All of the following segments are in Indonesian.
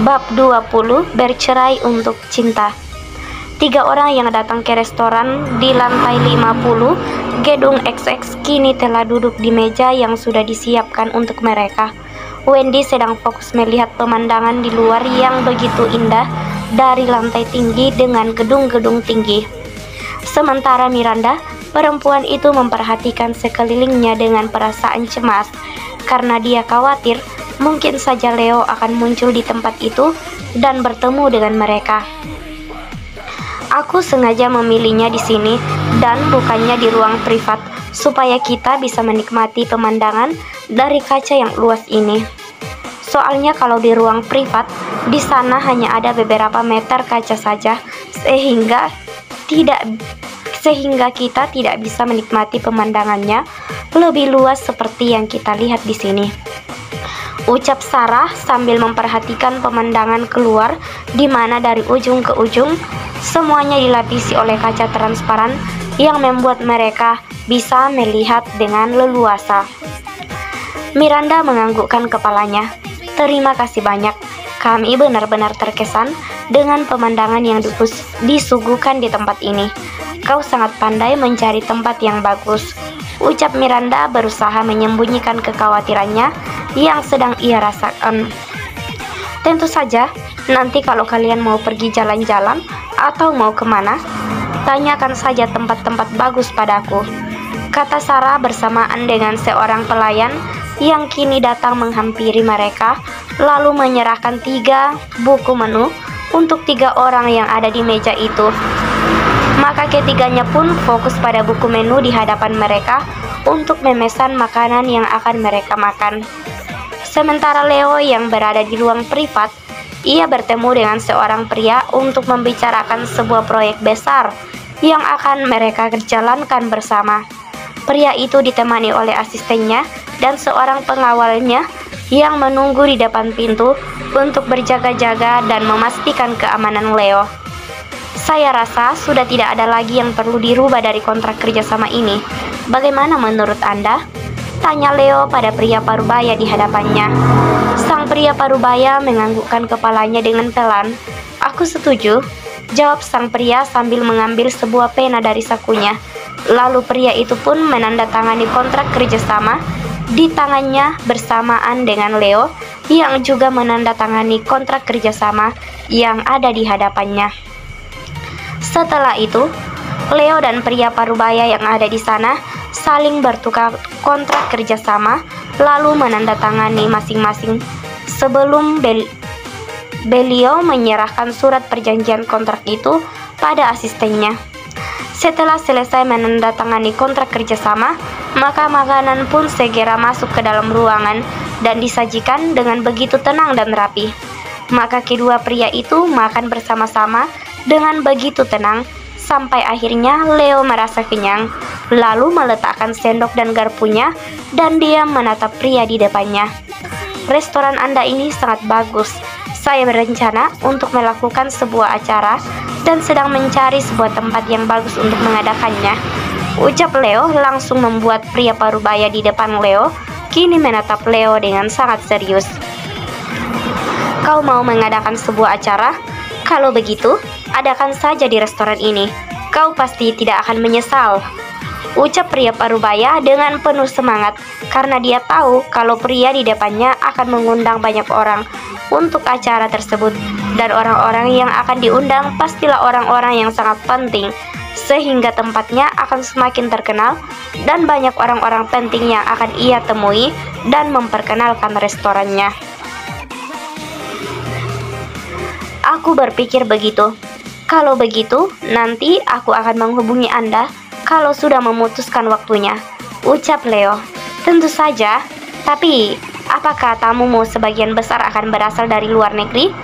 Bab 20, Bercerai untuk Cinta. 3 orang yang datang ke restoran di lantai 50 gedung XX kini telah duduk di meja yang sudah disiapkan untuk mereka. Wendy sedang fokus melihat pemandangan di luar yang begitu indah dari lantai tinggi dengan gedung-gedung tinggi. Sementara Miranda, perempuan itu memperhatikan sekelilingnya dengan perasaan cemas karena dia khawatir mungkin saja Leo akan muncul di tempat itu dan bertemu dengan mereka. Aku sengaja memilihnya di sini dan bukannya di ruang privat supaya kita bisa menikmati pemandangan dari kaca yang luas ini. Soalnya kalau di ruang privat, di sana hanya ada beberapa meter kaca saja sehingga kita tidak bisa menikmati pemandangannya lebih luas seperti yang kita lihat di sini. Ucap Sarah sambil memperhatikan pemandangan keluar di mana dari ujung ke ujung semuanya dilapisi oleh kaca transparan yang membuat mereka bisa melihat dengan leluasa. Miranda menganggukkan kepalanya. Terima kasih banyak. Kami benar-benar terkesan dengan pemandangan yang disuguhkan di tempat ini. Kau sangat pandai mencari tempat yang bagus. Ucap Miranda berusaha menyembunyikan kekhawatirannya yang sedang ia rasakan. Tentu saja, nanti kalau kalian mau pergi jalan-jalan atau mau kemana, tanyakan saja tempat-tempat bagus padaku, kata Sarah bersamaan dengan seorang pelayan yang kini datang menghampiri mereka, lalu menyerahkan 3 buku menu untuk 3 orang yang ada di meja itu. Maka ketiganya pun fokus pada buku menu di hadapan mereka untuk memesan makanan yang akan mereka makan. Sementara Leo yang berada di ruang privat, ia bertemu dengan seorang pria untuk membicarakan sebuah proyek besar yang akan mereka jalankan bersama. Pria itu ditemani oleh asistennya dan seorang pengawalnya yang menunggu di depan pintu untuk berjaga-jaga dan memastikan keamanan Leo. Saya rasa sudah tidak ada lagi yang perlu dirubah dari kontrak kerjasama ini. Bagaimana menurut Anda? Tanya Leo pada pria parubaya di hadapannya. Sang pria parubaya menganggukkan kepalanya dengan pelan. Aku setuju, jawab sang pria sambil mengambil sebuah pena dari sakunya. Lalu pria itu pun menandatangani kontrak kerjasama di tangannya bersamaan dengan Leo yang juga menandatangani kontrak kerjasama yang ada di hadapannya. Setelah itu, Leo dan pria parubaya yang ada di sana saling bertukar kontrak kerjasama lalu menandatangani masing-masing sebelum beliau menyerahkan surat perjanjian kontrak itu pada asistennya. Setelah selesai menandatangani kontrak kerjasama, maka makanan pun segera masuk ke dalam ruangan dan disajikan dengan begitu tenang dan rapi. Maka kedua pria itu makan bersama-sama dengan begitu tenang sampai akhirnya Leo merasa kenyang, lalu meletakkan sendok dan garpunya dan diam menatap pria di depannya. Restoran Anda ini sangat bagus. Saya berencana untuk melakukan sebuah acara dan sedang mencari sebuah tempat yang bagus untuk mengadakannya. Ucap Leo langsung membuat pria parubaya di depan Leo kini menatap Leo dengan sangat serius. Kau mau mengadakan sebuah acara? Kalau begitu, adakan saja di restoran ini. Kau pasti tidak akan menyesal. Ucap pria parubaya dengan penuh semangat karena dia tahu kalau pria di depannya akan mengundang banyak orang untuk acara tersebut, dan orang-orang yang akan diundang pastilah orang-orang yang sangat penting, sehingga tempatnya akan semakin terkenal dan banyak orang-orang penting yang akan ia temui dan memperkenalkan restorannya. Aku berpikir begitu. Kalau begitu, nanti aku akan menghubungi Anda kalau sudah memutuskan waktunya, ucap Leo. Tentu saja, tapi apakah tamumu sebagian besar akan berasal dari luar negeri?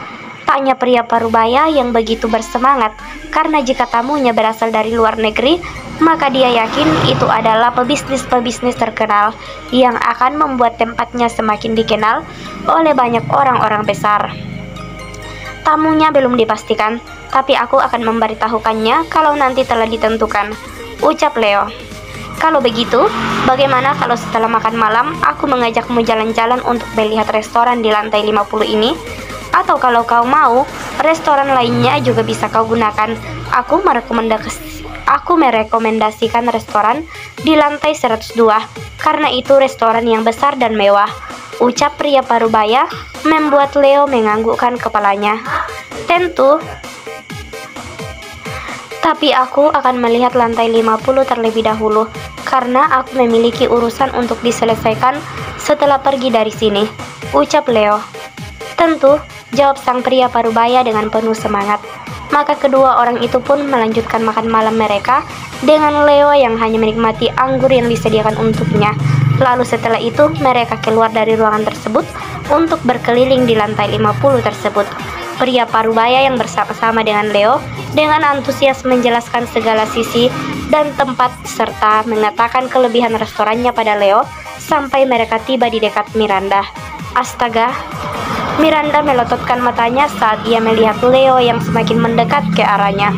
Tanya pria parubaya yang begitu bersemangat, karena jika tamunya berasal dari luar negeri, maka dia yakin itu adalah pebisnis-pebisnis terkenal yang akan membuat tempatnya semakin dikenal oleh banyak orang-orang besar. Tamunya belum dipastikan, tapi aku akan memberitahukannya kalau nanti telah ditentukan, ucap Leo. Kalau begitu, bagaimana kalau setelah makan malam aku mengajakmu jalan-jalan untuk melihat restoran di lantai 50 ini? Atau kalau kau mau, restoran lainnya juga bisa kau gunakan. Aku merekomendasikan restoran di lantai 102, karena itu restoran yang besar dan mewah. Ucap pria parubaya membuat Leo menganggukkan kepalanya. Tentu, tapi aku akan melihat lantai 50 terlebih dahulu, karena aku memiliki urusan untuk diselesaikan setelah pergi dari sini, ucap Leo. Tentu, jawab sang pria parubaya dengan penuh semangat. Maka kedua orang itu pun melanjutkan makan malam mereka dengan Leo yang hanya menikmati anggur yang disediakan untuknya. Lalu setelah itu mereka keluar dari ruangan tersebut untuk berkeliling di lantai 50 tersebut. Pria parubaya yang bersama-sama dengan Leo dengan antusias menjelaskan segala sisi dan tempat serta mengatakan kelebihan restorannya pada Leo sampai mereka tiba di dekat Miranda. Astaga, Miranda melototkan matanya saat ia melihat Leo yang semakin mendekat ke arahnya.